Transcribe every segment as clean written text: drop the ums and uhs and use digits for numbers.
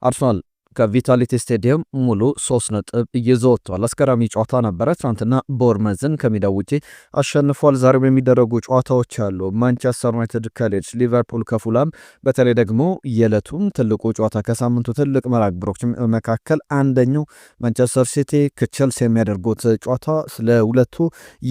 አርሰናል ከቪታሊቲ ስቴዲየም ሙሉ 3 ነጥብ ይዞ ወጥቷል። አስገራሚ ጨዋታ ነበረ። ትናንትና ቦርመዝን ከሜዳው ውጪ አሸንፏል። ዛሬም የሚደረጉ ጨዋታዎች አሉ። ማንቸስተር ዩናይትድ ከሌድስ፣ ሊቨርፑል ከፉላም፣ በተለይ ደግሞ የዕለቱም ትልቁ ጨዋታ ከሳምንቱ ትልቅ መርሃ ግብሮች መካከል አንደኛው ማንቸስተር ሲቲ ከቼልሲ የሚያደርጉት ጨዋታ ስለ ሁለቱ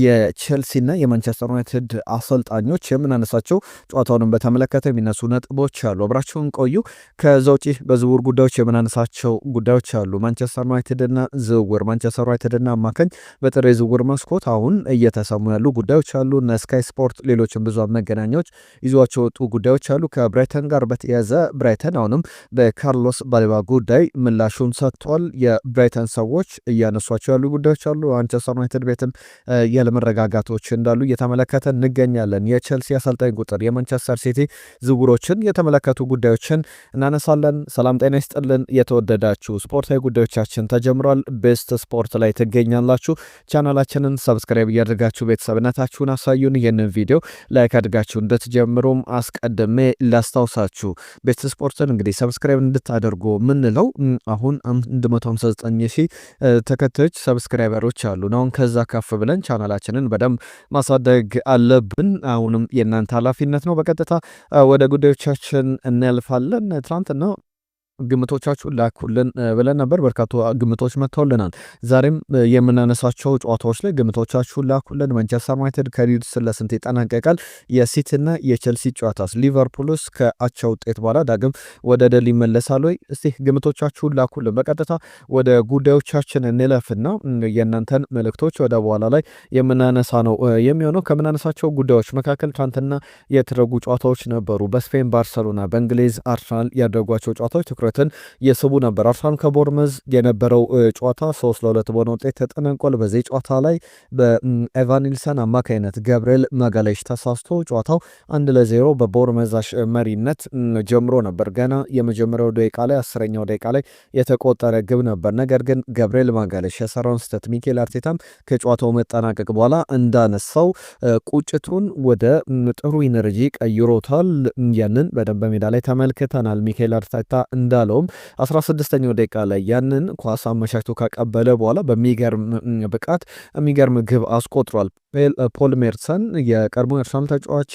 የቼልሲና የማንቸስተር ዩናይትድ አሰልጣኞች የምናነሳቸው ጨዋታውንም በተመለከተ የሚነሱ ነጥቦች አሉ። አብራችሁን ቆዩ። ከዛ ውጪ በዝውውር ጉዳዮች የምናነሳቸው ጉዳዮች አሉ። ማንቸስተር ዩናይትድና ዝውውር፣ ማንቸስተር ዩናይትድና አማካኝ በጥር የዝውውር መስኮት አሁን እየተሰሙ ያሉ ጉዳዮች አሉ። ስካይ ስፖርት፣ ሌሎችም ብዙ መገናኛዎች ይዟቸው ወጡ ጉዳዮች አሉ። ከብራይተን ጋር በተያያዘ ብራይተን አሁንም በካርሎስ ባሌባ ጉዳይ ምላሹን ሰጥቷል። የብራይተን ሰዎች እያነሷቸው ያሉ ጉዳዮች አሉ። ማንቸስተር ዩናይትድ ቤትም ያለመረጋጋቶች እንዳሉ እየተመለከተ እንገኛለን። የቼልሲ አሰልጣኝ ቁጥር፣ የማንቸስተር ሲቲ ዝውውሮችን የተመለከቱ ጉዳዮችን እናነሳለን። ሰላም ጤና ይስጥልን። የተወደዳችሁ ስፖርታዊ ጉዳዮቻችን ተጀምሯል። ቤስት ስፖርት ላይ ትገኛላችሁ። ቻናላችንን ሰብስክራይብ እያደርጋችሁ ቤተሰብነታችሁን አሳዩን። ይህንን ቪዲዮ ላይክ አድርጋችሁ እንድትጀምሩም አስቀድሜ ላስታውሳችሁ። ቤስት ስፖርትን እንግዲህ ሰብስክራይብ እንድታደርጉ ምንለው አሁን 159,000 ተከታዮች ሰብስክራይበሮች አሉን። አሁን ከዛ ከፍ ብለን ቻናላችንን በደንብ ማሳደግ አለብን። አሁንም የእናንተ ኃላፊነት ነው። በቀጥታ ወደ ጉዳዮቻችን እናልፋለን። ትናንትና ግምቶቻችሁን ላኩልን ብለን ነበር። በርካታ ግምቶች መጥተውልናል። ዛሬም የምናነሳቸው ጨዋታዎች ላይ ግምቶቻችሁን ላኩልን። ማንቸስተር ዩናይትድ ከሊድስ ለስንት ይጠናቀቃል? የሲቲና የቼልሲ ጨዋታስ? ሊቨርፑልስ ከአቻ ውጤት በኋላ ዳግም ወደ ድል ይመለሳል ወይ? እስቲ ግምቶቻችሁን ላኩልን። በቀጥታ ወደ ጉዳዮቻችን እንለፍና የእናንተን መልእክቶች ወደ በኋላ ላይ የምናነሳ ነው የሚሆነው። ከምናነሳቸው ጉዳዮች መካከል ትናንትና የተደረጉ ጨዋታዎች ነበሩ። በስፔን ባርሰሎና፣ በእንግሊዝ አርሰናል ያደረጓቸው ጨዋታዎች ትኩረትን የስቡ ነበር። አርሰናል ከቦርመዝ የነበረው ጨዋታ 3-2 በሆነ ውጤት ተጠናቋል። በዚህ ጨዋታ ላይ በኤቫን ኒልሰን አማካይነት ገብርኤል ማጋሌሽ ተሳስቶ ጨዋታው 1-0 በቦርመዝ መሪነት ጀምሮ ነበር። ገና የመጀመሪያው ደቂቃ ላይ 10ኛው ደቂቃ ላይ የተቆጠረ ግብ ነበር። ነገር ግን ገብርኤል ማጋሌሽ የሰራውን ስህተት ሚኬል አርቴታም ከጨዋታው መጠናቀቅ በኋላ እንዳነሳው ቁጭቱን ወደ ጥሩ ኢነርጂ ቀይሮታል። ያንን በደንብ ሜዳ ላይ ተመልክተናል። ሚኬል አርቴታ እንዳለውም 16ኛው ደቂቃ ላይ ያንን ኳስ አመቻችቶ ካቀበለ በኋላ በሚገርም ብቃት የሚገርም ግብ አስቆጥሯል። ፖል ሜርሰን የቀድሞ የአርሰናል ተጫዋች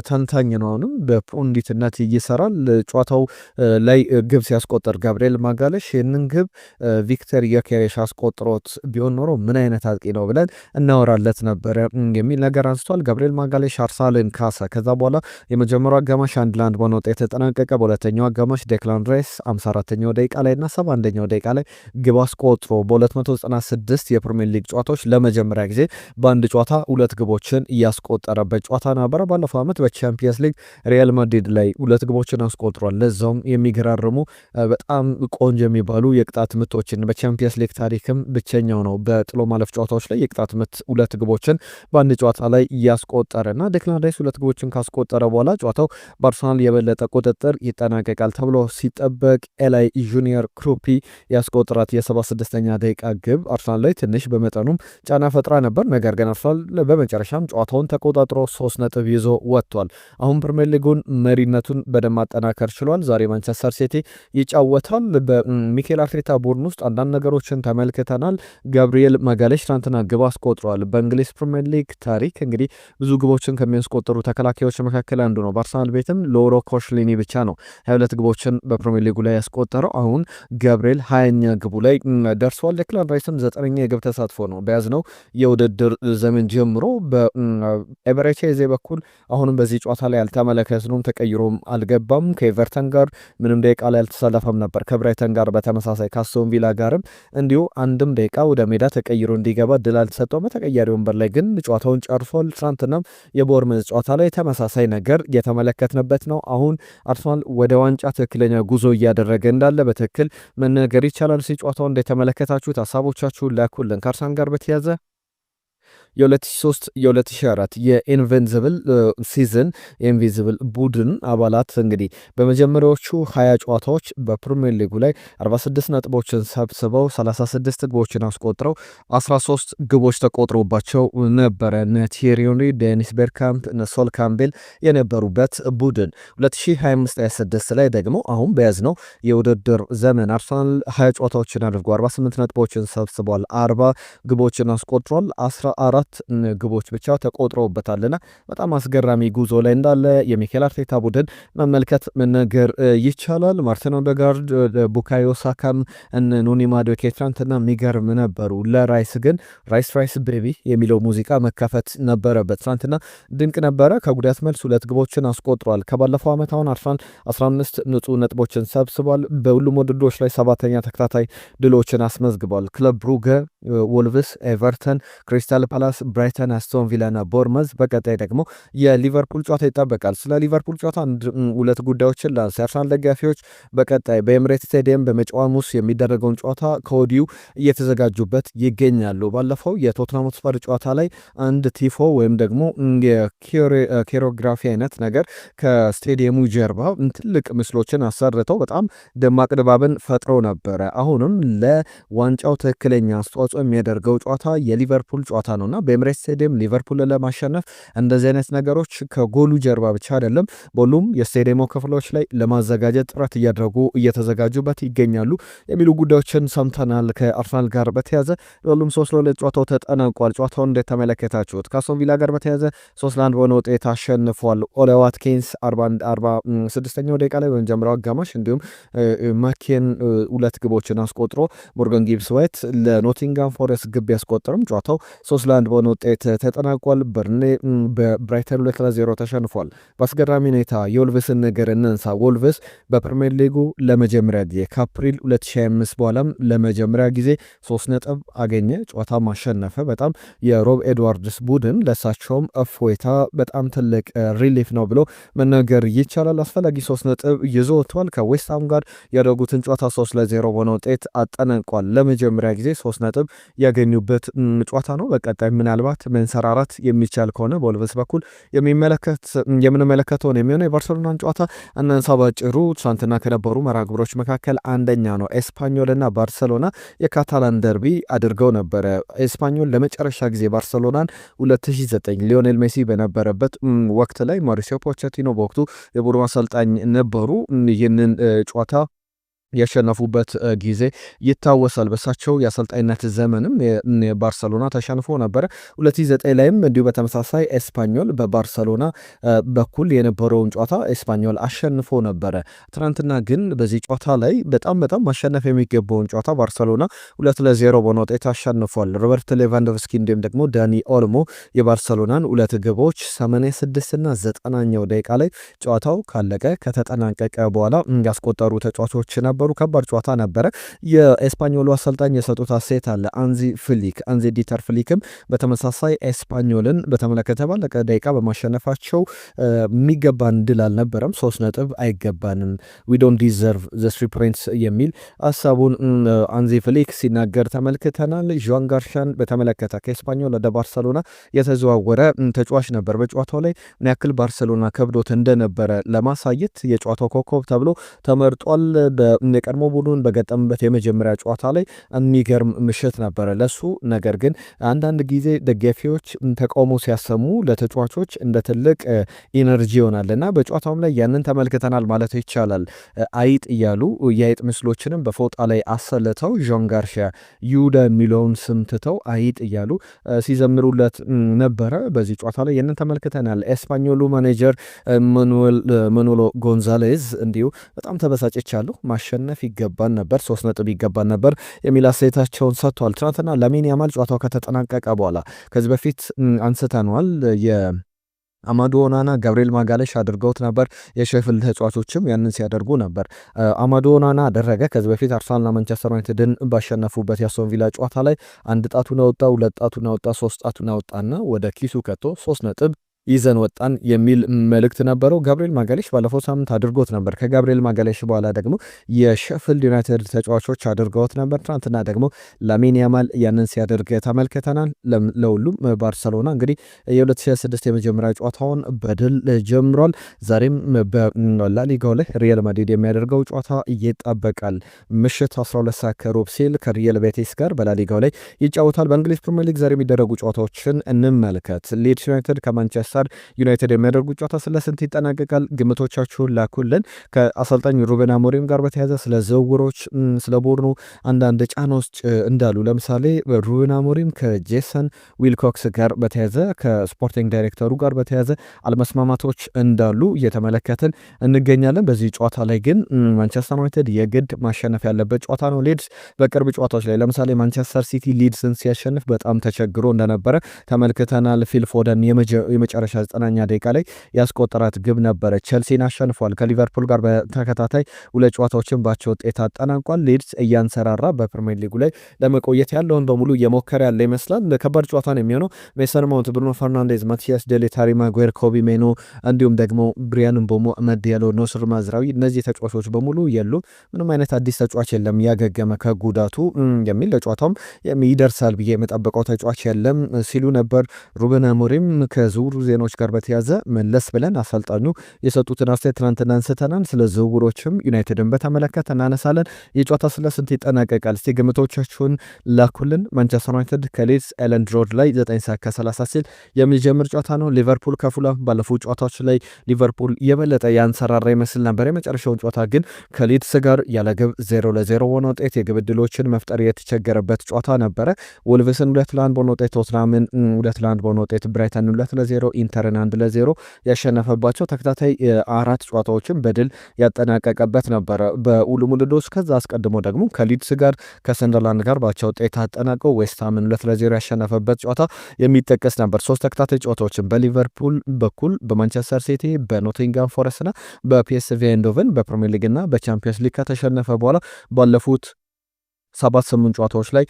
ተንታኝ ነው። አሁንም በፑንዲትነት ይሰራል። ጨዋታው ላይ ግብ ሲያስቆጥር ገብርኤል ማጋሌሽ ይህንን ግብ ቪክተር ዮኬሬሽ አስቆጥሮት ቢሆን ኖሮ ምን አይነት አጥቂ ነው ብለን እናወራለት ነበረ የሚል ነገር አንስቷል። ገብርኤል ማጋሌሽ አርሰናልን ካሰ። ከዛ በኋላ የመጀመሪያው አጋማሽ 1-1 በሆነ ውጤት ተጠናቀቀ። በሁለተኛው አጋማሽ ዴክላን ራይስ 54ኛው ደቂቃ ላይ እና 71ኛው ደቂቃ ላይ ግብ አስቆጥሮ በ296 የፕሪሚየር ሊግ ጨዋታዎች ለመጀመሪያ ጊዜ በአንድ ጨዋታ 2 ግቦችን እያስቆጠረበት ጨዋታ ነበረ። ባለፈው ዓመት በቻምፒየንስ ሊግ ሪያል ማድሪድ ላይ 2 ግቦችን አስቆጥሯል። ለዛውም የሚገራርሙ በጣም ቆንጆ የሚባሉ የቅጣት ምቶችን በቻምፒየንስ ሊግ ታሪክም ብቸኛው ነው። በጥሎ ማለፍ ጨዋታዎች ላይ የቅጣት ምት 2 ግቦችን በአንድ ጨዋታ ላይ እያስቆጠረና ዴክላን ራይስ 2 ግቦችን ካስቆጠረ በኋላ ጨዋታው በአርሰናል የበለጠ ቁጥጥር ይጠናቀቃል ተብሎ ሲጠበቅ ኤላይ ጁኒየር ክሩፒ ያስቆጥራት የ76ኛ ደቂቃ ግብ አርሰናል ላይ ትንሽ በመጠኑም ጫና ፈጥራ ነበር። ነገር ግን አርሰናል በመጨረሻም ጨዋታውን ተቆጣጥሮ 3 ነጥብ ይዞ ወጥቷል። አሁን ፕሪሚየር ሊጉን መሪነቱን በደንብ ማጠናከር ችሏል። ዛሬ ማንቸስተር ሲቲ ይጫወታል። በሚኬል አርቴታ ቡድን ውስጥ አንዳንድ ነገሮችን ተመልክተናል። ገብርኤል ማጋሌሽ ትናንትና ግብ አስቆጥሯል። በእንግሊዝ ፕሪሚየር ሊግ ታሪክ እንግዲህ ብዙ ግቦችን ከሚያስቆጥሩ ተከላካዮች መካከል አንዱ ነው። በአርሰናል ቤትም ሎሮ ኮሽሊኒ ብቻ ነው 22 ግቦችን በፕሪሚየር ሊጉ ላይ ያስቆጠረው። አሁን ገብርኤል 20ኛ ግቡ ላይ ደርሷል። ዴክላን ራይስም 9ኛ የግብ ተሳትፎ ነው በያዝነው የውድድር ዘመን ጀምሮ። በኤቨሬቺ ኤዜ በኩል አሁንም በዚህ ጨዋታ ላይ አልተመለከትነውም፣ ተቀይሮም አልገባም። ከኤቨርተን ጋር ምንም ደቂቃ ላይ አልተሰለፈም ነበር። ከብራይተን ጋር በተመሳሳይ ከአስቶን ቪላ ጋርም እንዲሁ አንድም ደቂቃ ወደ ሜዳ ተቀይሮ እንዲገባ ድል አልተሰጠው። በተቀያሪ ወንበር ላይ ግን ጨዋታውን ጨርሷል። ትናንትናም የቦርመዝ ጨዋታ ላይ ተመሳሳይ ነገር የተመለከትንበት ነው። አሁን አርሰናል ወደ ዋንጫ ትክክለኛ ጉዞ እያደረገ እንዳለ በትክክል መነገር ይቻላል። ጨዋታውን እንደተመለከታችሁት ሀሳቦቻችሁን ላኩልን። ከአርሰናል ጋር በተያዘ የ2003 የ2004 የኢንቪንዚብል ሲዝን የኢንቪንዚብል ቡድን አባላት እንግዲህ በመጀመሪያዎቹ 20 ጨዋታዎች በፕሪሚየር ሊጉ ላይ 46 ነጥቦችን ሰብስበው 36 ግቦችን አስቆጥረው 13 ግቦች ተቆጥሮባቸው ነበረ። ቲየሪ ሄንሪ፣ ዴኒስ ቤርካምፕ፣ ሶል ካምቤል የነበሩበት ቡድን 2025/26 ላይ ደግሞ አሁን በያዝነው የውድድር ዘመን አርሰናል 20 ጨዋታዎችን አድርጎ 48 ነጥቦችን ሰብስቧል። 40 ግቦችን አስቆጥሯል። 14 ግቦች ብቻ ተቆጥረውበታልና በጣም አስገራሚ ጉዞ ላይ እንዳለ የሚኬል አርቴታ ቡድን መመልከት መነገር ይቻላል። ማርቲን ኦዴጋርድ፣ ቡካዮ ሳካም፣ ኑኒ ማዱኬ ትናንትና የሚገርም ነበሩ። ለራይስ ግን ራይስ ቤቢ የሚለው ሙዚቃ መከፈት ነበረበት። ትናንትና ድንቅ ነበረ። ከጉዳት መልስ 2 ግቦችን አስቆጥሯል። ከባለፈው ዓመት አሁን አርሰናል 15 ንጹህ ነጥቦችን ሰብስቧል። በሁሉም ውድድሮች ላይ 7ኛ ተከታታይ ድሎችን አስመዝግቧል። ክለብ ብሩገ፣ ወልቭስ፣ ኤቨርተን፣ ክሪስታል ፓላስ፣ ብራይተን፣ አስቶን ቪላ እና ቦርመዝ በቀጣይ ደግሞ የሊቨርፑል ጨዋታ ይጠበቃል። ስለ ሊቨርፑል ጨዋታ 2 ጉዳዮችን ላንስ። የአርሰናል ደጋፊዎች በቀጣይ በኤምሬትስ ስቴዲየም በመጪው ሐሙስ የሚደረገውን ጨዋታ ከወዲሁ እየተዘጋጁበት ይገኛሉ። ባለፈው የቶትናም ሆትስፐር ጨዋታ ላይ አንድ ቲፎ ወይም ደግሞ የኮሪዮግራፊ አይነት ነገር ከስቴዲየሙ ጀርባ ትልቅ ምስሎችን አሰርተው በጣም ደማቅ ድባብን ፈጥረው ነበረ። አሁንም ለዋንጫው ትክክለኛ አስተዋጽኦ የሚያደርገው ጨዋታ የሊቨርፑል ጨዋታ ነውና በኤምሬትስ ስቴዲየም ሊቨርፑልን ለማሸነፍ እንደዚህ አይነት ነገሮች ከጎሉ ጀርባ ብቻ አይደለም በሁሉም የስቴዲየሙ ክፍሎች ላይ ለማዘጋጀት ጥረት እያደረጉ እየተዘጋጁበት ይገኛሉ የሚሉ ጉዳዮችን ሰምተናል። ከአርሰናል ጋር በተያዘ ሁሉም 3-2 ጨዋታው ተጠናቋል። ጨዋታውን እንደተመለከታችሁት ከአስቶን ቪላ ጋር በተያዘ 3-1 በሆነ ውጤት አሸንፏል። ኦሌ ዋትኪንስ 46ኛው ደቂቃ ላይ በመጀመሪያው አጋማሽ እንዲሁም ማኬን 2 ግቦችን አስቆጥሮ ሞርጋን ጊብስ ዋይት ለኖቲንጋም ፎረስት ግብ ያስቆጠርም ጨዋታው 3-1 በሆነ ውጤት ተጠናቋል። በርኔ በብራይተን 2-0 ተሸንፏል። በአስገራሚ ሁኔታ የወልቭስን ነገር እንንሳ። ወልቭስ በፕሪሚየር ሊጉ ለመጀመሪያ ጊዜ ከአፕሪል 2025 በኋላም ለመጀመሪያ ጊዜ 3 ነጥብ አገኘ፣ ጨዋታ ማሸነፈ። በጣም የሮብ ኤድዋርድስ ቡድን ለሳቸውም እፎይታ በጣም ትልቅ ሪሊፍ ነው ብሎ መናገር ይቻላል። አስፈላጊ 3 ነጥብ ይዞ ወጥቷል። ከዌስትሃም ጋር ያደረጉትን ጨዋታ 3-0 በሆነ ውጤት አጠናቋል። ለመጀመሪያ ጊዜ 3 ነጥብ ያገኙበት ጨዋታ ነው። በቀጣይ ምናልባት መንሰራራት የሚቻል ከሆነ በወልቭስ በኩል የምንመለከተው ነው የሚሆነው። የባርሰሎናን ጨዋታ እናንሳ ባጭሩ። ትናንትና ከነበሩ መርሃግብሮች መካከል አንደኛ ነው። ኤስፓኞልና ባርሰሎና የካታላን ደርቢ አድርገው ነበረ። ኤስፓኞል ለመጨረሻ ጊዜ ባርሰሎናን 2009 ሊዮኔል ሜሲ በነበረበት ወቅት ላይ ማሪሲዮ ፖቼቲኖ በወቅቱ የቡድኑ አሰልጣኝ ነበሩ። ይህንን ጨዋታ ያሸነፉበት ጊዜ ይታወሳል። በሳቸው የአሰልጣኝነት ዘመንም ባርሰሎና ተሸንፎ ነበረ። 2009 ላይም እንዲሁ በተመሳሳይ ኤስፓኞል በባርሰሎና በኩል የነበረውን ጨዋታ ኤስፓኞል አሸንፎ ነበረ። ትናንትና ግን በዚህ ጨዋታ ላይ በጣም ማሸነፍ የሚገባውን ጨዋታ ባርሰሎና 2-0 በሆነ ውጤት አሸንፏል። ሮበርት ሌቫንዶቭስኪ እንዲሁም ደግሞ ዳኒ ኦልሞ የባርሰሎናን 2 ግቦች 86 እና 90ኛው ደቂቃ ላይ ጨዋታው ካለቀ ከተጠናቀቀ በኋላ ያስቆጠሩ ተጫዋቾች ነበሩ። ከባድ ጨዋታ ነበረ። የኤስፓኞሉ አሰልጣኝ የሰጡት አስተያየት አለ። አንዚ ዲተር ፍሊክም በተመሳሳይ ኤስፓኞልን በተመለከተ ባለቀ ደቂቃ በማሸነፋቸው የሚገባን ድል አልነበረም፣ 3 ነጥብ አይገባንም፣ ዊ ዶንት ዲዘርቭ ዘ 3 ፖይንትስ የሚል ሀሳቡን አንዚ ፍሊክ ሲናገር ተመልክተናል። ዣን ጋርሻን በተመለከተ ከኤስፓኞል ወደ ባርሰሎና የተዘዋወረ ተጫዋች ነበር። በጨዋታው ላይ ምን ያክል ባርሰሎና ከብዶት እንደነበረ ለማሳየት የጨዋታው ኮከብ ተብሎ ተመርጧል። የቀድሞ ቡድን በገጠምበት የመጀመሪያ ጨዋታ ላይ የሚገርም ምሽት ነበረ ለሱ። ነገር ግን አንዳንድ ጊዜ ደጋፊዎች ተቃውሞ ሲያሰሙ ለተጫዋቾች እንደ ትልቅ ኢነርጂ ይሆናልና በጨዋታውም ላይ ያንን ተመልክተናል ማለት ይቻላል። አይጥ እያሉ የአይጥ ምስሎችንም በፎጣ ላይ አሰልተው ዣን ጋርሻ ይሁዳ የሚለውን ስም ትተው አይጥ እያሉ ሲዘምሩለት ነበረ። በዚህ ጨዋታ ላይ ያንን ተመልክተናል። ኤስፓኞሉ ማኔጀር ማኑኤል ጎንዛሌዝ እንዲሁ በጣም ተበሳጭቻለሁ፣ ማሸነፍ ይገባን ነበር፣ 3 ነጥብ ይገባን ነበር የሚል አስተያየታቸውን ሰጥቷል። ትናንትና ላሚን ያማል ጨዋታው ከተጠናቀቀ በኋላ ከዚህ በፊት አንስተነዋል አማዶ ኦናና ገብርኤል ማጋለሽ አድርገውት ነበር። የሼፊልድ ተጫዋቾችም ያንን ሲያደርጉ ነበር። አማዶ ኦናና አደረገ። ከዚህ በፊት አርሰናልና ማንቸስተር ዩናይትድን ባሸነፉበት የአስቶን ቪላ ጨዋታ ላይ 1 ጣቱን አወጣ፣ 2 ጣቱን አወጣ፣ 3 ጣቱን አወጣና ወደ ኪሱ ከቶ 3 ነጥብ ይዘን ወጣን የሚል መልእክት ነበረው። ጋብሪኤል ማጋሌሽ ባለፈው ሳምንት አድርጎት ነበር። ከጋብሪኤል ማጋሌሽ በኋላ ደግሞ የሼፊልድ ዩናይትድ ተጫዋቾች አድርገውት ነበር። ትናንትና ደግሞ ላሚን ያማል ያንን ሲያደርግ ተመልክተናል። ለሁሉም ባርሰሎና እንግዲህ የ2026 የመጀመሪያ ጨዋታውን በድል ጀምሯል። ዛሬም በላሊጋው ላይ ሪያል ማድሪድ የሚያደርገው ጨዋታ ይጠበቃል። ምሽት 12 ሰዓት ከሩብ ሲል ከሪያል ቤቲስ ጋር በላሊጋው ላይ ይጫወታል። በእንግሊዝ ፕሪሚየር ሊግ ዛሬ የሚደረጉ ጨዋታዎችን እንመልከት። ሊድስ ዩናይትድ ከማንቸስተር ዩናይትድ የሚያደርጉ ጨዋታ ስለ ስንት ይጠናቀቃል? ግምቶቻችሁን ላኩልን። ከአሰልጣኝ ሩበን አሞሪም ጋር በተያዘ ስለ ዝውውሮች፣ ስለ ቡድኑ አንዳንድ ጫናዎች እንዳሉ ለምሳሌ ሩበን አሞሪም ከጄሰን ዊልኮክስ ጋር በተያዘ ከስፖርቲንግ ዳይሬክተሩ ጋር በተያዘ አለመስማማቶች እንዳሉ እየተመለከትን እንገኛለን። በዚህ ጨዋታ ላይ ግን ማንቸስተር ዩናይትድ የግድ ማሸነፍ ያለበት ጨዋታ ነው። ሊድስ በቅርብ ጨዋታዎች ላይ ለምሳሌ ማንቸስተር ሲቲ ሊድስን ሲያሸንፍ በጣም ተቸግሮ እንደነበረ ተመልክተናል። ፊል ፎደን የመጨረሻ 9ኛ ደቂቃ ላይ ያስቆጠራት ግብ ነበረ። ቸልሲን አሸንፏል። ከሊቨርፑል ጋር በተከታታይ ሁለት ጨዋታዎችን ባቻ ውጤት አጠናቋል። ሊድስ እያንሰራራ በፕሪሚየር ሊጉ ላይ ለመቆየት ያለውን በሙሉ እየሞከረ ያለ ይመስላል። ከባድ ጨዋታ ነው የሚሆነው። ሜሰን ማውንት፣ ብሩኖ ፈርናንዴዝ፣ ማቲያስ ዴሊት፣ ሃሪ ማጓየር፣ ኮቢ ሜኖ እንዲሁም ደግሞ ብሪያን ምቦሞ፣ አህመድ ዲያሎ፣ ኖስር ማዝራዊ እነዚህ ተጫዋቾች በሙሉ የሉ። ምንም አይነት አዲስ ተጫዋች የለም ያገገመ ከጉዳቱ የሚል ለጨዋታውም ይደርሳል ብዬ የመጠበቀው ተጫዋች የለም ሲሉ ነበር ሩበን አሞሪም። ከዝውውሩ ዜናዎች ጋር በተያዘ መለስ ብለን አሰልጣኙ የሰጡትን አስተያየት ትናንትና አንስተናል። ስለ ዝውውሮችም ዩናይትድን በተመለከተ እናነሳለን። የጨዋታ ስለ ስንት ይጠናቀቃል? እስቲ ግምቶቻችሁን ላኩልን። ማንቸስተር ዩናይትድ ከሊድስ ኤለንድ ሮድ ላይ 9 ሰዓት ከ30 ሲል የሚጀምር ጨዋታ ነው። ሊቨርፑል ከፉላም ባለፉት ጨዋታዎች ላይ ሊቨርፑል የበለጠ ያንሰራራ ይመስል ነበር። የመጨረሻውን ጨዋታ ግን ከሊድስ ጋር ያለ ግብ 0-0 በሆነ ውጤት የግብ ዕድሎችን መፍጠር የተቸገረበት ጨዋታ ነበረ። ወልቭስን 2-1 በሆነ ውጤት፣ ቶትናምን 2-1 በሆነ ውጤት፣ ብራይተን 2-0፣ ኢንተርን 1-0 ያሸነፈባቸው ተከታታይ 4 ጨዋታዎችን በድል ያጠናቀቀበት ነበረ በሁሉም ውድድሮች። ከዛ አስቀድሞ ደግሞ ከሊድስ ጋር ከሰንደርላንድ ጋር ባቻ ውጤት አጠናቀው ዌስትሃምን 2-0 ያሸነፈበት ጨዋታ የሚጠቀስ ነበር። 3 ተከታታይ ጨዋታዎችን በሊቨርፑል በኩል በማንቸስተር ሲቲ፣ በኖቲንጋም ፎረስት እና በፒኤስቪ አይንድሆቨን በፕሪሚየር ሊግ እና በቻምፒየንስ ሊግ ከተሸነፈ በኋላ ባለፉት 7-8 ጨዋታዎች ላይ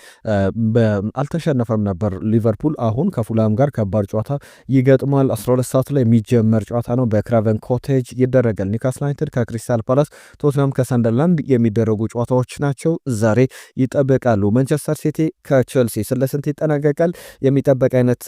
አልተሸነፈም ነበር ሊቨርፑል። አሁን ከፉላም ጋር ከባድ ጨዋታ ይገጥማል። 12 ሰዓት ላይ የሚጀመር ጨዋታ ነው። በክራቨን ኮቴጅ ይደረጋል። ኒውካስል ዩናይትድ ከክሪስታል ፓላስ፣ ቶትናም ከሰንደርላንድ የሚደረጉ ጨዋታዎች ናቸው። ዛሬ ይጠበቃሉ። ማንቸስተር ሲቲ ከቼልሲ ስለ ስንት ይጠናቀቃል? የሚጠበቅ አይነት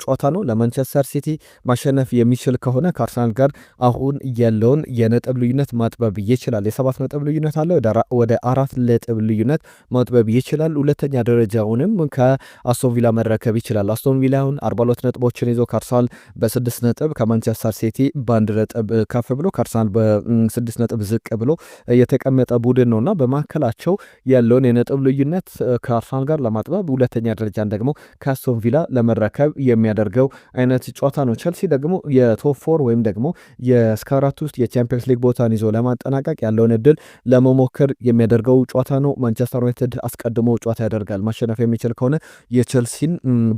ጨዋታ ነው። ለማንቸስተር ሲቲ ማሸነፍ የሚችል ከሆነ ከአርሰናል ጋር አሁን ያለውን የነጥብ ልዩነት ማጥበብ ይችላል። የ7 ነጥብ ልዩነት አለ። ወደ 4 ነጥብ ልዩነት ማጥበብ ይችላል። ሁለተኛ ደረጃውንም ከአስቶን ቪላ መረከብ ይችላል። አስቶን ቪላ አሁን 42 ነጥቦችን ይዞ ከአርሰናል በ6 ነጥብ ከማንቸስተር ሲቲ በ1 ነጥብ ከፍ ብሎ ከአርሰናል በ6 ነጥብ ዝቅ ብሎ የተቀመጠ ቡድን ነውና በመካከላቸው ያለውን የነጥብ ልዩነት ከአርሰናል ጋር ለማጥበብ ሁለተኛ ደረጃን ደግሞ ከአስቶን ቪላ ለመረከብ የሚያደርገው አይነት ጨዋታ ነው። ቸልሲ ደግሞ የቶፕ 4 ወይም ደግሞ እስከ 4 ውስጥ የቻምፒየንስ ሊግ ቦታን ይዞ ለማጠናቀቅ ያለውን እድል ለመሞከር የሚያደርገው ጨዋታ ነው። ማንቸስተር ዩናይትድ አስቀድሞ ጨዋታ ያደርጋል። ማሸነፍ የሚችል ከሆነ የቸልሲን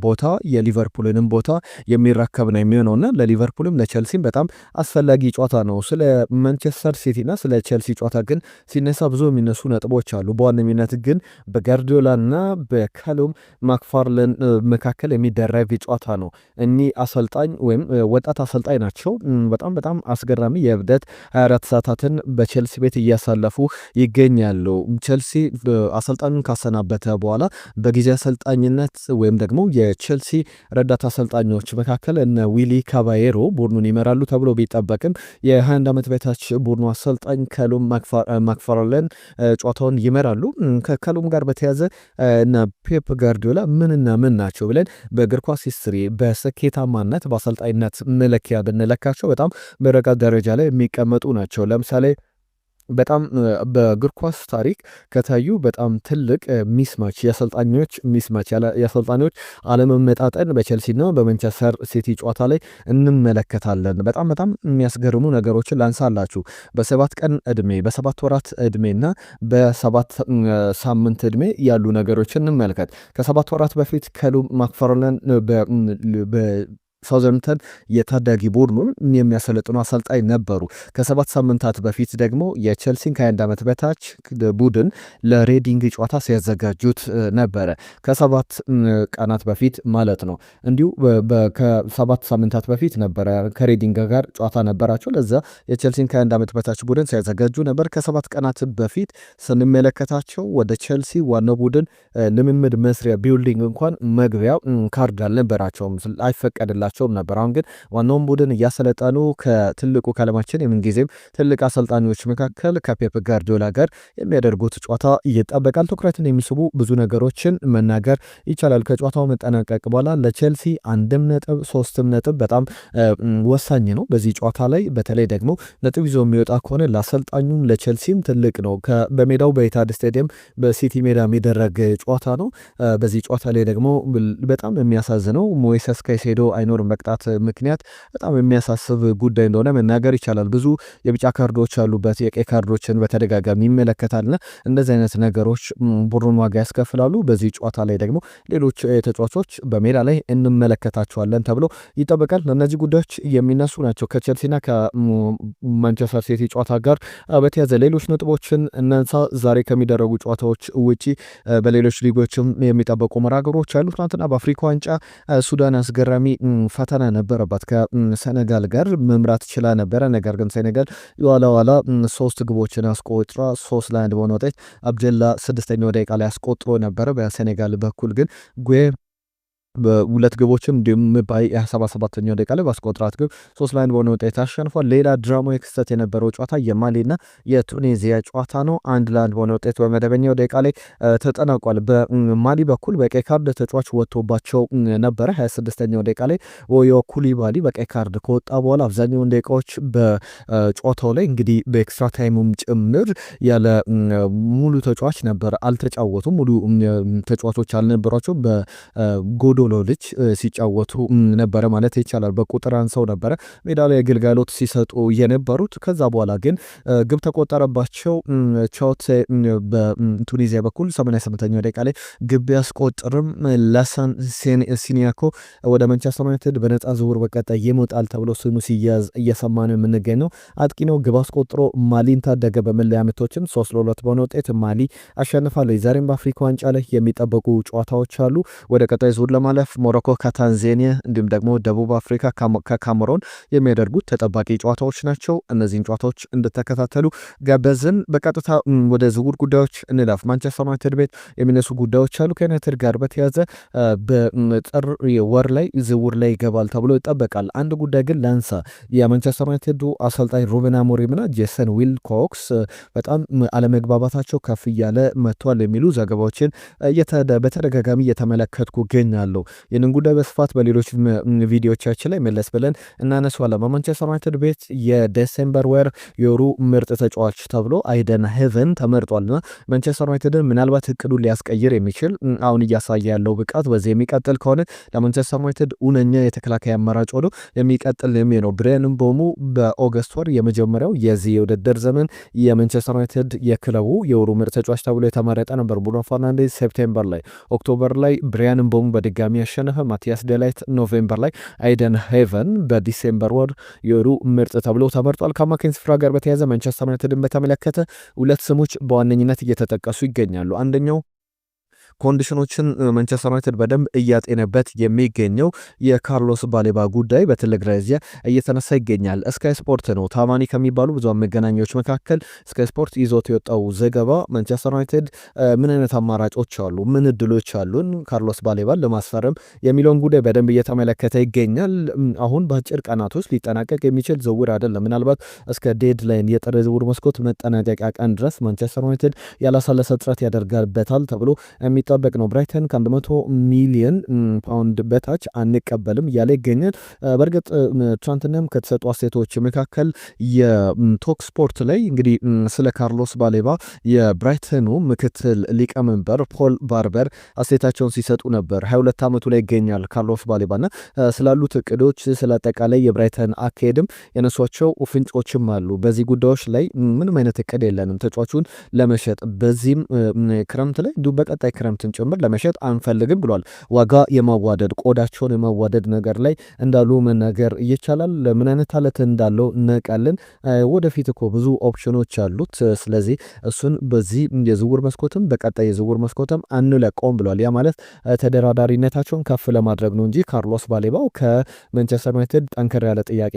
ቦታ የሊቨርፑልንም ቦታ የሚረከብ ነው የሚሆነውና ለሊቨርፑልም ለቸልሲም በጣም አስፈላጊ ጨዋታ ነው። ስለ ማንቸስተር ሲቲና ስለ ቸልሲ ጨዋታ ግን ሲነሳ ብዙ የሚነሱ ነጥቦች አሉ። በዋነኝነት ግን በጋርዲዮላና በካሉም ማክፋርለን መካከል የሚደረግ ጨዋታ ነው። እኒህ አሰልጣኝ ወይም ወጣት አሰልጣኝ ናቸው። በጣም አስገራሚ የእብደት 24 ሰዓታትን በቸልሲ ቤት እያሳለፉ ይገኛሉ። ቸልሲ አሰልጣኙን ካሰናበተ በኋላ በጊዜ አሰልጣኝነት ወይም ደግሞ የቼልሲ ረዳት አሰልጣኞች መካከል እነ ዊሊ ካባየሮ ቡድኑን ይመራሉ ተብሎ ቢጠበቅም የ21 ዓመት በታች ቡድኑ አሰልጣኝ ካሉም ማክፋርለን ጨዋታውን ይመራሉ። ከካሉም ጋር በተያዘ እነ ፔፕ ጋርዲዮላ ምንና ምን ናቸው ብለን በእግር ኳስ ሂስትሪ በስኬታማነት በአሰልጣኝነት መለኪያ ብንለካቸው በጣም በረጋት ደረጃ ላይ የሚቀመጡ ናቸው። ለምሳሌ በጣም በእግር ኳስ ታሪክ ከታዩ በጣም ትልቅ ሚስማች የአሰልጣኞች አለመመጣጠን በቼልሲና በማንቸስተር ሲቲ ጨዋታ ላይ እንመለከታለን። በጣም የሚያስገርሙ ነገሮችን ላንሳላችሁ። በ7 ቀን እድሜ፣ በ7 ወራት እድሜና በ7 ሳምንት እድሜ ያሉ ነገሮችን እንመልከት። ከ7 ወራት በፊት ካሉም ማክፋርለን ሳውዘምተን የታዳጊ ቡድኑን የሚያሰለጥኑ አሰልጣኝ ነበሩ። ከ7 ሳምንታት በፊት ደግሞ የቼልሲን ከ21 ዓመት በታች ቡድን ለሬዲንግ ጨዋታ ሲያዘጋጁት ነበረ። ከ7 ቀናት በፊት ማለት ነው። እንዲሁ ከ7 ሳምንታት በፊት ነበረ ከሬዲንግ ጋር ጨዋታ ነበራቸው። ለዛ የቼልሲን ከ21 ዓመት በታች ቡድን ሲያዘጋጁ ነበር። ከ7 ቀናት በፊት ስንመለከታቸው ወደ ቼልሲ ዋናው ቡድን ልምምድ መስሪያ ቢልዲንግ እንኳን መግቢያ ካርድ አልነበራቸውም፣ አይፈቀድላቸውም ነበር። አሁን ግን ዋናውን ቡድን እያሰለጠኑ ከትልቁ ከዓለማችን የምንጊዜም ትልቅ አሰልጣኞች መካከል ከፔፕ ጋርዲዮላ ጋር የሚያደርጉት ጨዋታ ይጠበቃል። ትኩረትን የሚስቡ ብዙ ነገሮችን መናገር ይቻላል። ከጨዋታው መጠናቀቅ በኋላ ለቼልሲ 1 ነጥብ 3 ነጥብ በጣም ወሳኝ ነው። በዚህ ጨዋታ ላይ በተለይ ደግሞ ነጥብ ይዞ የሚወጣ ከሆነ ለአሰልጣኙም ለቼልሲም ትልቅ ነው። በሜዳው በኢታድ ስቴዲየም በሲቲ ሜዳ የሚደረግ ጨዋታ ነው። በዚህ ጨዋታ ላይ ደግሞ በጣም የሚያሳዝነው ሞይሰስ ካይሴዶ አይኖርም በቅጣት ምክንያት። በጣም የሚያሳስብ ጉዳይ እንደሆነ መናገር ይቻላል። ብዙ የቢጫ ካርዶች ያሉበት የቀይ ካርዶችን በተደጋጋሚ ይመለከታልና እንደዚህ አይነት ነገሮች ቡድኑን ዋጋ ያስከፍላሉ። በዚህ ጨዋታ ላይ ደግሞ ሌሎች ተጫዋቾች በሜዳ ላይ እንመለከታቸዋለን ተብሎ ይጠበቃል። እነዚህ ጉዳዮች የሚነሱ ናቸው። ከቼልሲና ከማንቸስተር ሲቲ ጨዋታ ጋር በተያዘ ሌሎች ነጥቦችን እናንሳ። ዛሬ ከሚደረጉ ጨዋታዎች ውጪ በሌሎች ሊጎችም የሚጠበቁ መራገሮች አሉ። ትናንትና በአፍሪካ ዋንጫ ሱዳን አስገራሚ ፈተና ነበረባት። ከሴኔጋል ጋር መምራት ችላ ነበረ። ነገር ግን ሴኔጋል የኋላ 3 ግቦችን አስቆጥራ 3-1 በሆነ ውጤት አብደላ 6ኛው ደቂቃ ላይ አስቆጥሮ ነበረ። በሴኔጋል በኩል ግን በሁለት ግቦችም እንዲሁም በ77ኛው ደቂቃ ላይ ባስቆጠራት ግብ 3-1 በሆነ ውጤት አሸንፏል። ሌላ ድራማዊ ክስተት የነበረው ጨዋታ የማሊና የቱኒዚያ ጨዋታ ነው። 1-1 በሆነ ውጤት በመደበኛው ደቂቃ ላይ ተጠናቋል። በማሊ በኩል በቀይ ካርድ ተጫዋች ወጥቶባቸው ነበረ። 26ኛው ደቂቃ ላይ ወዮ ኩሊባሊ በቀይ ካርድ ከወጣ በኋላ አብዛኛውን ደቂቃዎች በጨዋታው ላይ እንግዲህ በኤክስትራ ታይሙም ጭምር ያለ ሙሉ ተጫዋች ነበር፣ አልተጫወቱም። ሙሉ ተጫዋቾች አልነበሯቸው። በጎዶ ልጅ ሲጫወቱ ነበረ ማለት ይቻላል። በቁጥር አንሰው ነበረ ሜዳ ላይ ግልጋሎት ሲሰጡ የነበሩት። ከዛ በኋላ ግን ግብ ተቆጠረባቸው። ቻውት በቱኒዚያ በኩል 88ኛው ደቂቃ ላይ ግብ ያስቆጥርም። ላሳን ሲኒያኮ ወደ ማንቸስተር ዩናይትድ በነፃ ዝውውር በቀጣይ ይመጣል ተብሎ ስሙ ሲያዝ እየሰማ ነው የምንገኘው። አጥቂ ነው። ግብ አስቆጥሮ ማሊን ታደገ። በመለያ ምቶችም 3-2 በሆነ ውጤት ማሊ አሸንፋለች። ዛሬም በአፍሪካ ዋንጫ ላይ የሚጠበቁ ጨዋታዎች አሉ። ወደ ቀጣይ ዙር ለማለፍ ሞሮኮ ከታንዛኒያ እንዲሁም ደግሞ ደቡብ አፍሪካ ከካሜሮን የሚያደርጉት ተጠባቂ ጨዋታዎች ናቸው። እነዚህን ጨዋታዎች እንድተከታተሉ ጋበዝን። በቀጥታ ወደ ዝውውር ጉዳዮች እንላፍ። ማንቸስተር ዩናይትድ ቤት የሚነሱ ጉዳዮች አሉ። ከዩናይትድ ጋር በተያዘ በጥር ወር ላይ ዝውውር ላይ ይገባል ተብሎ ይጠበቃል። አንድ ጉዳይ ግን ላንሳ። የማንቸስተር ዩናይትዱ አሰልጣኝ ሩበን አሞሪምና ጄሰን ዊልኮክስ በጣም አለመግባባታቸው ከፍ እያለ መጥቷል የሚሉ ዘገባዎችን በተደጋጋሚ እየተመለከትኩ ገኛለሁ። ይህንን ጉዳይ በስፋት በሌሎች ቪዲዮቻችን ላይ መለስ ብለን እናነሳዋለን። በማንቸስተር ዩናይትድ ቤት የዴሴምበር ወር የወሩ ምርጥ ተጫዋች ተብሎ አይደን ሄቨን ተመርጧልና ማንቸስተር ዩናይትድን ምናልባት እቅዱን ሊያስቀይር የሚችል አሁን እያሳየ ያለው ብቃት በዚህ የሚቀጥል ከሆነ ለማንቸስተር ዩናይትድ እውነኛ የተከላካይ አማራጭ ሆኖ የሚቀጥል ነው። ብራያን ምቦሞ በኦገስት ወር የመጀመሪያው የዚህ የውድድር ዘመን የማንቸስተር ዩናይትድ የክለቡ የወሩ ምርጥ ተጫዋች ተብሎ የተመረጠ ነበር። ብሩኖ ፈርናንዴዝ ሴፕቴምበር ላይ፣ ኦክቶበር ላይ ብራያን ምቦሞ በድጋሚ ያሸነፈ፣ ማቲያስ ዴላይት ኖቬምበር ላይ፣ አይደን ሄቨን በዲሴምበር ወር የወሩ ምርጥ ተብሎ ተመርጧል። ከአማካኝ ስፍራ ጋር በተያያዘ ማንቸስተር ዩናይትድን በተመለከተ 2 ስሞች በዋነኝነት እየተጠቀሱ ይገኛሉ። አንደኛው ኮንዲሽኖችን ማንቸስተር ዩናይትድ በደንብ እያጤነበት የሚገኘው የካርሎስ ባሌባ ጉዳይ በትልቅ ደረጃ እየተነሳ ይገኛል። ስካይ ስፖርት ነው ታማኒ ከሚባሉ ብዙሃን መገናኛዎች መካከል ስካይ ስፖርት ይዞት የወጣው ዘገባ ማንቸስተር ዩናይትድ ምን አይነት አማራጮች አሉ፣ ምን እድሎች አሉን ካርሎስ ባሌባን ለማስፈረም የሚለውን ጉዳይ በደንብ እየተመለከተ ይገኛል። አሁን በአጭር ቀናት ውስጥ ሊጠናቀቅ የሚችል ዝውውር አይደለም። ምናልባት እስከ ዴድላይን የጥር ዝውውር መስኮት መጠናቀቂያ ቀን ድረስ ማንቸስተር ዩናይትድ ያላሳለሰ ጥረት ያደርጋበታል ተብሎ የሚጠበቅ ነው። ብራይተን ከ100 ሚሊዮን ፓውንድ በታች አንቀበልም እያለ ይገኛል። በእርግጥ ትናንትናም ከተሰጡ አስተያየቶች መካከል የቶክ ስፖርት ላይ እንግዲህ ስለ ካርሎስ ባሌባ የብራይተኑ ምክትል ሊቀመንበር ፖል ባርበር አስተያየታቸውን ሲሰጡ ነበር። 22 ዓመቱ ላይ ይገኛል ካርሎስ ባሌባና ስላሉት እቅዶች፣ ስለ አጠቃላይ የብራይተን አካሄድም የነሷቸው ፍንጮችም አሉ። በዚህ ጉዳዮች ላይ ምንም አይነት እቅድ የለንም ተጫዋቹን ለመሸጥ በዚህም ክረምት ላይ እንዲሁም በቀጣይ ክረምት ክረምትን ጭምር ለመሸጥ አንፈልግም ብሏል። ዋጋ የማዋደድ ቆዳቸውን የማዋደድ ነገር ላይ እንዳሉ መናገር ይቻላል። ምን አይነት አለት እንዳለው እናውቃለን። ወደፊት እኮ ብዙ ኦፕሽኖች አሉት። ስለዚህ እሱን በዚህ የዝውውር መስኮትም በቀጣይ የዝውውር መስኮትም አንለቀውም ብሏል። ያ ማለት ተደራዳሪነታቸውን ከፍ ለማድረግ ነው እንጂ ካርሎስ ባሌባው ከማንቸስተር ዩናይትድ ጠንከር ያለ ጥያቄ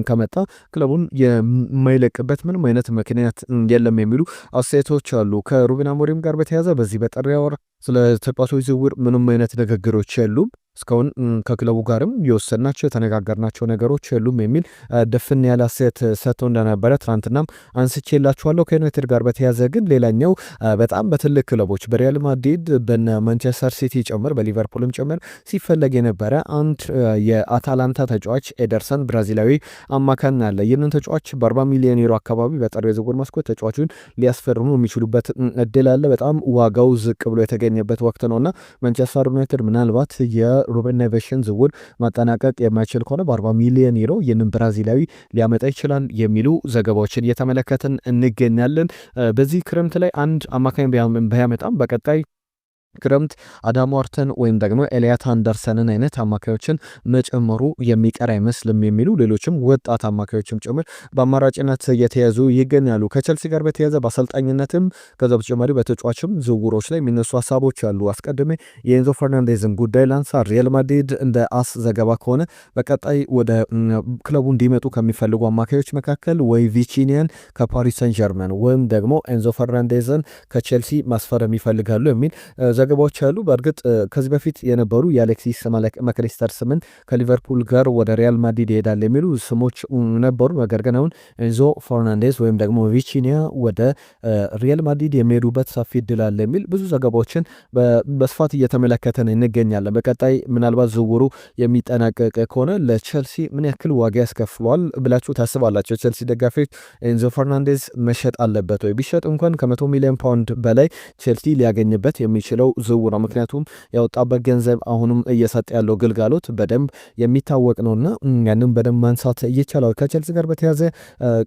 ከመጣ ክለቡን የማይለቅበት ምንም አይነት ምክንያት የለም የሚሉ አስተያየቶች አሉ። ከሩበን አሞሪም ጋር በተያያዘ በዚህ በጥር ወር ስለ ተጫዋቾች ዝውውር ምንም አይነት ንግግሮች የሉም። እስካሁን ከክለቡ ጋርም የወሰናቸው የተነጋገርናቸው ነገሮች የሉም የሚል ደፍን ያለ አስተያየት ሰጥተው እንደነበረ ትናንትናም አንስቼላችኋለሁ። ከዩናይትድ ጋር በተያዘ ግን ሌላኛው በጣም በትልቅ ክለቦች በሪያል ማድሪድ በነ ማንቸስተር ሲቲ ጭምር በሊቨርፑልም ጭምር ሲፈለግ የነበረ አንድ የአታላንታ ተጫዋች ኤደርሰን ብራዚላዊ አማካኝ አለ። ይህንን ተጫዋች በ40 ሚሊዮን ዩሮ አካባቢ በጥር የዝውውር መስኮት ተጫዋቹን ሊያስፈርሙ የሚችሉበት እድል አለ። በጣም ዋጋው ዝቅ ብሎ የተገኘበት ወቅት ነውና ማንቸስተር ዩናይትድ ምናልባት ሩበን ኔቬስን ዝውውር ማጠናቀቅ የማይችል ከሆነ በ40 ሚሊዮን ዩሮ ይህንን ብራዚላዊ ሊያመጣ ይችላል የሚሉ ዘገባዎችን እየተመለከትን እንገኛለን። በዚህ ክረምት ላይ አንድ አማካኝ ቢያመጣም በቀጣይ ክረምት አዳም ዋርተን ወይም ደግሞ ኤልያት አንደርሰንን አይነት አማካዮችን መጨመሩ የሚቀር አይመስልም የሚሉ ሌሎችም ወጣት አማካዮችም ጭምር በአማራጭነት እየተያዙ ይገኛሉ። ከቸልሲ ጋር በተያዘ በአሰልጣኝነትም ከዛ በተጨማሪ በተጫዋችም ዝውውሮች ላይ የሚነሱ ሀሳቦች አሉ። አስቀድሜ የኤንዞ ፈርናንዴዝን ጉዳይ ላንሳ። ሪያል ማድሪድ እንደ አስ ዘገባ ከሆነ በቀጣይ ወደ ክለቡ እንዲመጡ ከሚፈልጉ አማካዮች መካከል ወይ ቪቺኒያን ከፓሪስ ሰን ጀርመን ወይም ደግሞ ኤንዞ ፈርናንዴዝን ከቸልሲ ማስፈረም ይፈልጋሉ የሚል ዘገባዎች አሉ። በእርግጥ ከዚህ በፊት የነበሩ የአሌክሲስ መክሊስተር ስምን ከሊቨርፑል ጋር ወደ ሪያል ማድሪድ ይሄዳል የሚሉ ስሞች ነበሩ። ነገር ግን አሁን ኤንዞ ፈርናንዴዝ ወይም ደግሞ ቪቺኒያ ወደ ሪያል ማድሪድ የሚሄዱበት ሰፊ እድል አለ የሚል ብዙ ዘገባዎችን በስፋት እየተመለከተን እንገኛለን። በቀጣይ ምናልባት ዝውውሩ የሚጠናቀቅ ከሆነ ለቸልሲ ምን ያክል ዋጋ ያስከፍለዋል ብላችሁ ታስባላችሁ? ቸልሲ ደጋፊዎች ኤንዞ ፈርናንዴዝ መሸጥ አለበት ወይ? ቢሸጥ እንኳን ከ100 ሚሊዮን ፓውንድ በላይ ቸልሲ ሊያገኝበት የሚችለው ዝውውር ነው። ምክንያቱም ያወጣበት ገንዘብ አሁንም እየሰጠ ያለው ግልጋሎት በደንብ የሚታወቅ ነውና ያንን በደንብ ማንሳት ይቻላል። ከቸልሲ ጋር በተያዘ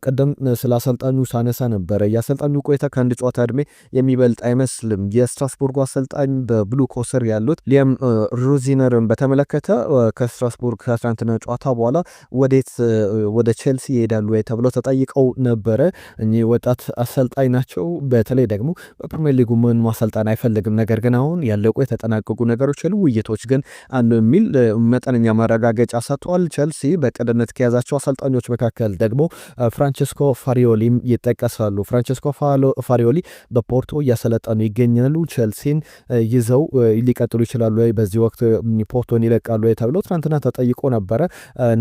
ቀደም ስለ አሰልጣኙ ሳነሳ ነበረ። የአሰልጣኙ ቆይታ ከአንድ ጨዋታ እድሜ የሚበልጥ አይመስልም። የስትራስቡርጉ አሰልጣኝ በብሉ ኮሰር ያሉት ሊያም ሮዚነርን በተመለከተ ከስትራስቡርግ ከትናንትና ጨዋታ በኋላ ወዴት ወደ ቸልሲ ይሄዳሉ ተብለው ተጠይቀው ነበረ። እኚህ ወጣት አሰልጣኝ ናቸው። በተለይ ደግሞ በፕሪሚየር ሊጉ ምን ማሰልጣን አይፈልግም፣ ነገር ግን አሁን ያለቁ የተጠናቀቁ ነገሮች ውይይቶች ግን አሉ የሚል መጠነኛ ማረጋገጫ ሰጥቷል። ቸልሲ በቅድነት ከያዛቸው አሰልጣኞች መካከል ደግሞ ፍራንቸስኮ ፋሪዮሊም ይጠቀሳሉ። ፍራንቸስኮ ፋሪዮሊ በፖርቶ እያሰለጠኑ ይገኛሉ። ቸልሲን ይዘው ሊቀጥሉ ይችላሉ ወይ፣ በዚህ ወቅት ፖርቶን ይለቃሉ ወይ ተብሎ ትናንትና ተጠይቆ ነበረ።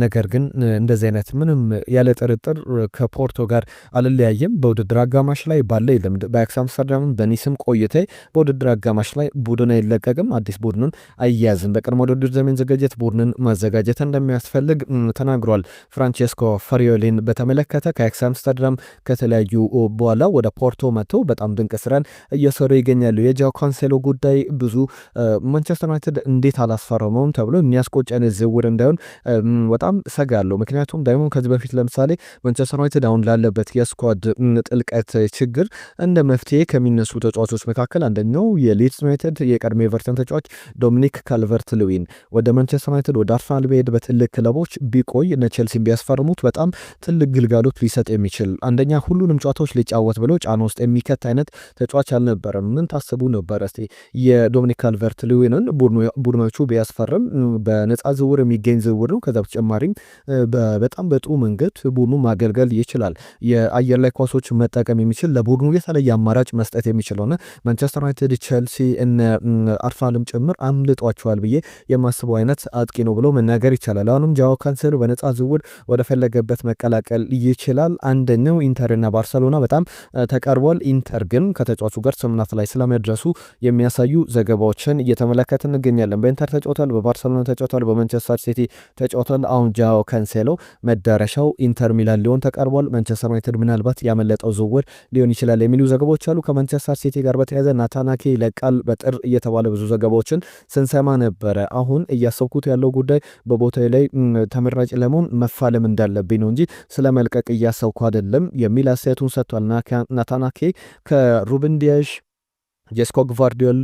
ነገር ግን እንደዚህ አይነት ምንም ያለ ጥርጥር ከፖርቶ ጋር አልለያየም። በውድድር አጋማሽ ላይ ባለ ልምድ በአያክስ አምስተርዳም በኒስም ቆይታ በውድድር አጋማሽ ላይ ቡድን አይለቀቅም፣ አዲስ ቡድንን አያዝም። በቅድመ ውድድር ዘመን ዝግጅት ቡድንን ማዘጋጀት እንደሚያስፈልግ ተናግሯል። ፍራንቼስኮ ፋሪዮሊን በተመለከተ ከአያክስ አምስተርዳም ከተለያዩ በኋላ ወደ ፖርቶ መጥተው በጣም ድንቅ ስራን እየሰሩ ይገኛሉ። የጃው ካንሴሎ ጉዳይ ብዙ ማንቸስተር ዩናይትድ እንዴት አላስፈረመውም ተብሎ የሚያስቆጨን ዝውውር እንዳይሆን በጣም ሰጋለሁ። ምክንያቱም ደግሞ ከዚህ በፊት ለምሳሌ ማንቸስተር ዩናይትድ አሁን ላለበት የስኳድ ጥልቀት ችግር እንደ መፍትሄ ከሚነሱ ተጫዋቾች መካከል አንደኛው የሊድስ ዩናይትድ የቀድሞ ኤቨርተን ተጫዋች ዶሚኒክ ካልቨርት ልዊን ወደ ማንቸስተር ዩናይትድ ወደ አርሰናል ቢሄድ በትልቅ ክለቦች ቢቆይ እነ ቼልሲን ቢያስፈርሙት በጣም ትልቅ ግልጋሎት ሊሰጥ የሚችል አንደኛ ሁሉንም ጨዋታዎች ሊጫወት ብሎ ጫና ውስጥ የሚከት አይነት ተጫዋች አልነበረም። ምን ታስቡ ነበር እስቲ? የዶሚኒክ ካልቨርት ልዊንን ቡድኖቹ ቢያስፈርም በነጻ ዝውውር የሚገኝ ዝውውር ነው። ከዛ በተጨማሪም በጣም በጥሩ መንገድ ቡድኑ ማገልገል ይችላል። የአየር ላይ ኳሶች መጠቀም የሚችል ለቡድኑ የተለየ አማራጭ መስጠት የሚችል ሆነ ማንቸስተር ዩናይትድ ቸልሲ እነ አርሰናልም ጭምር አምልጧቸዋል ብዬ የማስበው አይነት አጥቂ ነው ብሎ መናገር ይቻላል። አሁንም ጃኦ ካንሴሎ በነጻ ዝውውር ወደ ፈለገበት መቀላቀል ይችላል። አንደኛው ኢንተርና ባርሰሎና በጣም ተቀርቧል። ኢንተር ግን ከተጫዋቹ ጋር ስምምነት ላይ ስለመድረሱ የሚያሳዩ ዘገባዎችን እየተመለከት እንገኛለን። በኢንተር ተጫውቷል፣ በባርሰሎና ተጫውቷል፣ በማንቸስተር ሲቲ ተጫውቷል። አሁን ጃኦ ካንሴሎ መዳረሻው ኢንተር ሚላን ሊሆን ተቀርቧል። ማንቸስተር ዩናይትድ ምናልባት ያመለጠው ዝውውር ሊሆን ይችላል የሚሉ ዘገባዎች አሉ። ከማንቸስተር ሲቲ ጋር በተያያዘ ናታናኬ ይለቃል በጥር እየተባለ ብዙ ዘገባዎችን ስንሰማ ነበረ። አሁን እያሰብኩት ያለው ጉዳይ በቦታው ላይ ተመራጭ ለመሆን መፋለም እንዳለብኝ ነው እንጂ ስለ መልቀቅ እያሰብኩ አይደለም የሚል አስተያየቱን ሰጥቷል። ናታናኬ ከሩበን ዲያሽ ጄስኮ ግቫርዲዮል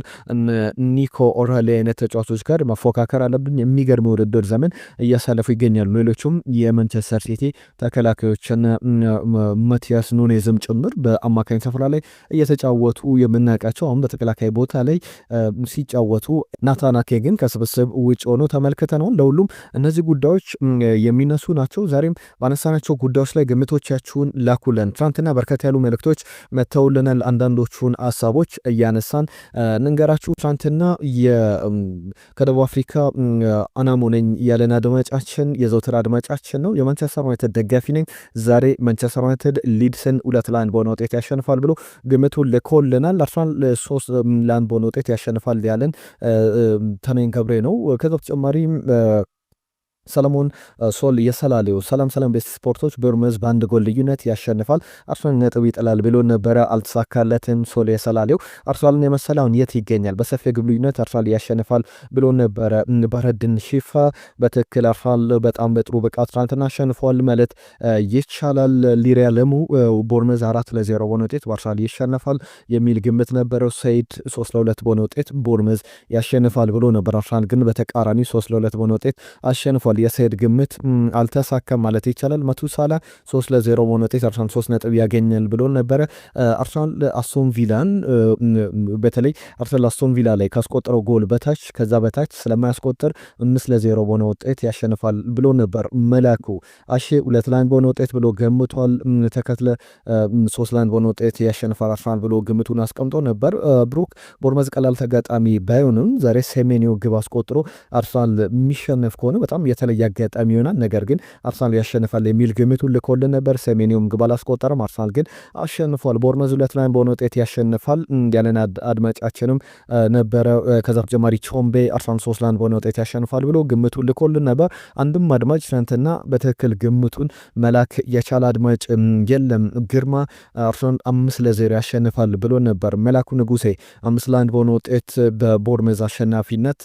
ኒኮ ኦራሊ አይነት ተጫዋቾች ጋር መፎካከር አለብን። የሚገርም ውድድር ዘመን እያሳለፉ ይገኛሉ። ሌሎቹም የማንቸስተር ሲቲ ተከላካዮችና ማቲያስ ኑኔዝም ጭምር በአማካኝ ስፍራ ላይ እየተጫወቱ የምናውቃቸው አሁን በተከላካይ ቦታ ላይ ሲጫወቱ፣ ናታናኬ ግን ከስብስብ ውጭ ሆኖ ተመልክተነዋል። ለሁሉም እነዚህ ጉዳዮች የሚነሱ ናቸው። ዛሬም ባነሳናቸው ጉዳዮች ላይ ግምቶቻችሁን ላኩልን። ትናንትና በርከት ያሉ መልእክቶች መተውልናል። አንዳንዶቹን ሀሳቦች እያነሳን እንንገራችሁ። ትናንትና ከደቡብ አፍሪካ አናሞ ነኝ ያለን አድማጫችን የዘውትር አድማጫችን ነው። የማንቸስተር ዩናይትድ ደጋፊ ነኝ። ዛሬ ማንቸስተር ዩናይትድ ሊድስን 2-1 በሆነ ውጤት ያሸንፋል ብሎ ግምቱን ልኮልናል። አርሰናል 3-1 በሆነ ውጤት ያሸንፋል ያለን ተነኝ ገብሬ ነው። ከዛ በተጨማሪ ሰለሞን ሶል የሰላሌው ሰላም ቤስት ስፖርቶች ቦርመዝ በአንድ ጎል ልዩነት ያሸንፋል፣ አርሰናል ነጥብ ይጥላል ብሎ ነበረ። አልተሳካለትም። ሶል የሰላሌው አርሰናልን የመሰለ አሁን የት ይገኛል? በሰፊ ግብ ልዩነት አርሰናል ያሸንፋል ብሎ ነበረ። በረድን ሺፋ በትክክል አርሰናል በጣም በጥሩ ብቃት ትናንትና አሸንፏል ማለት ይቻላል። ሊሪያ ለሙ ቦርመዝ 4-0 በሆነ ውጤት በአርሰናል ይሸነፋል የሚል ግምት ነበረው። ሰይድ 3-2 በሆነ ውጤት ቦርመዝ ያሸንፋል ብሎ ነበር። አርሰናል ግን በተቃራኒ 3-2 በሆነ ውጤት አሸንፏል። የሰይድ ግምት አልተሳካም ማለት ይቻላል። መቱሳላ 3-0 በሆነ ውጤት አርሰናል 3 ነጥብ ያገኛል ብሎ ነበረ። አርሰናል አስቶን ቪላን በተለይ አርሰናል አስቶን ቪላ ላይ ካስቆጠረው ጎል በታች ከዛ በታች ስለማያስቆጥር 5-0 በሆነ ውጤት ያሸንፋል ብሎ ነበር። መላኩ አሼ 2-1 በሆነ ውጤት ብሎ ገምቷል። ተከትለ 3-1 በሆነ ውጤት ያሸንፋል አርሰናል ብሎ ግምቱን አስቀምጦ ነበር። ብሩክ ቦርመዝ ቀላል ተጋጣሚ ባይሆንም ዛሬ ሴሜኒዮ ግብ አስቆጥሮ አርሰናል የሚሸነፍ ከሆነ በጣም የተለየ አጋጣሚ ይሆናል። ነገር ግን አርሰናል ያሸንፋል የሚል ግምቱን ልኮልን ነበር። ሴሜኒዮም ግብ አላስቆጠረም። አርሰናል ግን አሸንፏል። ቦርመዝ 2-1 በሆነ ውጤት ያሸንፋል ያለን አድማጫችንም ነበረ። ከዛ ተጨማሪ ቾምቤ አርሰናል 3-1 በሆነ ውጤት ያሸንፋል ብሎ ግምቱን ልኮልን ነበር። አንድም አድማጭ ትናንትና በትክክል ግምቱን መላክ የቻለ አድማጭ የለም። ግርማ አርሰናል 5-0 ያሸንፋል ብሎ ነበር። መላኩ ንጉሴ 5-1 በሆነ ውጤት በቦርመዝ አሸናፊነት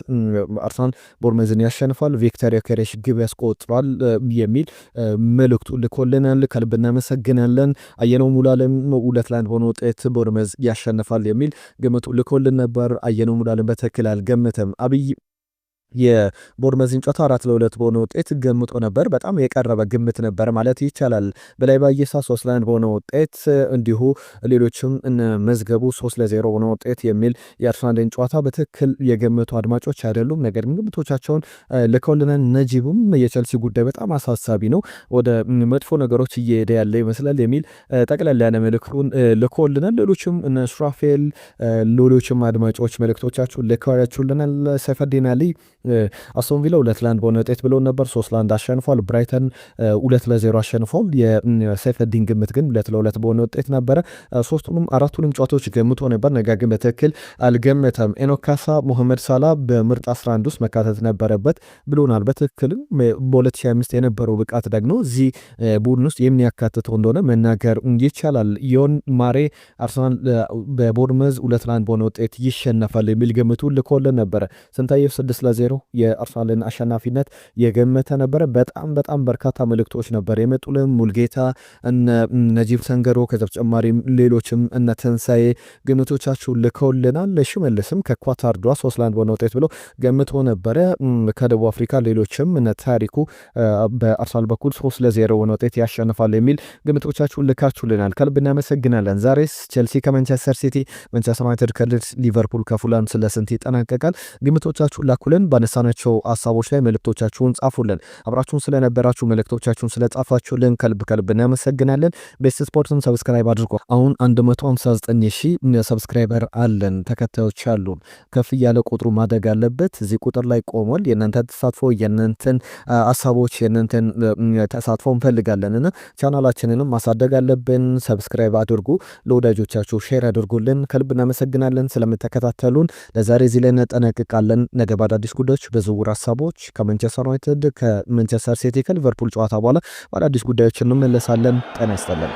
አርሰናል ቦርመዝን ያሸንፋል። ቪክተር ዮኬሬሽ ግብ ያስቆጥሯል የሚል መልእክቱ ልኮልናል። ከልብ እናመሰግናለን። አየነው ሙሉዓለም 2-1 በሆነ ውጤት ቦርመዝ ያሸንፋል የሚል ግምቱ ልኮልን ነበር። አየነው ሙሉዓለም በትክክል አልገመተም። አብይ የቦርመዝን ጨዋታ 4-2 በሆነ ውጤት ገምጦ ነበር። በጣም የቀረበ ግምት ነበር ማለት ይቻላል። በላይ ባየሳ 3-1 በሆነ ውጤት እንዲሁ ሌሎችም መዝገቡ 3-0 በሆነ ውጤት የሚል የአርሰናልን ጨዋታ በትክክል የገመቱ አድማጮች አይደሉም። ነገር ግን ግምቶቻቸውን ልከውልናል። ነጂቡም የቸልሲ ጉዳይ በጣም አሳሳቢ ነው፣ ወደ መጥፎ ነገሮች እየሄደ ያለ ይመስላል የሚል ጠቅላላ ያለ መልእክቱን ልከውልናል። ሌሎችም ሱራፌል ሌሎችም አድማጮች መልእክቶቻችሁን ልከዋያችሁልናል። ሰይፈዲን አሊ አስቶን ቪላ 2-1 በሆነ ውጤት ብሎ ነበር። 3-1 አሸንፏል። ብራይተን 2-0 አሸንፏል። የሰይፈዲን ግምት ግን 2-2 በሆነ ውጤት ነበረ። አራቱንም ጨዋታዎች ገምቶ ነበር፣ ነገር ግን በትክክል አልገመተም። ኤኖካሳ ሞሐመድ ሳላ በምርጥ 11 ውስጥ መካተት ነበረበት ብሎናል። በትክክልም በ2025 የነበረው ብቃት ደግሞ እዚህ ቡድን ውስጥ የሚያካትተው እንደሆነ መናገር ይቻላል። ዮን ማሬ አርሰናል በቦርመዝ 2-1 በሆነ ውጤት ይሸነፋል የሚል ግምቱ ልኮልን ነበረ። ስንታየው 6-0 የአርሰናልን አሸናፊነት የገመተ ነበረ። በጣም በርካታ መልእክቶች ነበር የመጡልን። ሙልጌታ ነጂብ ሰንገሮ ከተጨማሪም ሌሎችም እነ ተንሳኤ ግምቶቻችሁ ልከውልናል። ሽመልስም ከኳታር ዷ 3-1 በሆነ ውጤት ብሎ ገምቶ ነበረ። ከደቡብ አፍሪካ ሌሎችም እነ ታሪኩ በአርሰናል በኩል 3-0 በሆነ ውጤት ያሸንፋል የሚል ግምቶቻችሁን ልካችሁልናል። ከልብ እናመሰግናለን። ዛሬስ ቼልሲ ከማንቸስተር ሲቲ፣ ማንቸስተር ዩናይትድ ከሊድስ፣ ሊቨርፑል ከፉላም ስለ ስንት ይጠናቀቃል? ግምቶቻችሁን ላኩልን። ባነሳናቸው ሀሳቦች ላይ መልእክቶቻችሁን ጻፉልን። አብራችሁን ስለነበራችሁ መልእክቶቻችሁን ስለጻፋችሁልን ከልብ እናመሰግናለን። ቤስት ስፖርትን ሰብስክራይብ አድርጎ አሁን 159,000 ሰብስክራይበር አለን፣ ተከታዮች አሉ። ከፍ እያለ ቁጥሩ ማደግ አለበት። እዚህ ቁጥር ላይ ቆሟል። የእናንተን ተሳትፎ የእናንተን ሀሳቦች የእናንተን ተሳትፎ እንፈልጋለን እና ቻናላችንንም ማሳደግ አለብን። ሰብስክራይብ አድርጉ፣ ለወዳጆቻችሁ ሼር አድርጉልን። ከልብ እናመሰግናለን ስለምትከታተሉን። ለዛሬ እዚህ ላይ እንጠነቅቃለን። ነገ በአዳዲስ ጉዳዮች በዝውውር ሀሳቦች ከማንቸስተር ዩናይትድ ከማንቸስተር ሲቲ ከሊቨርፑል ጨዋታ በኋላ በአዳዲስ ጉዳዮች እንመለሳለን። ጤና ይስጥልን።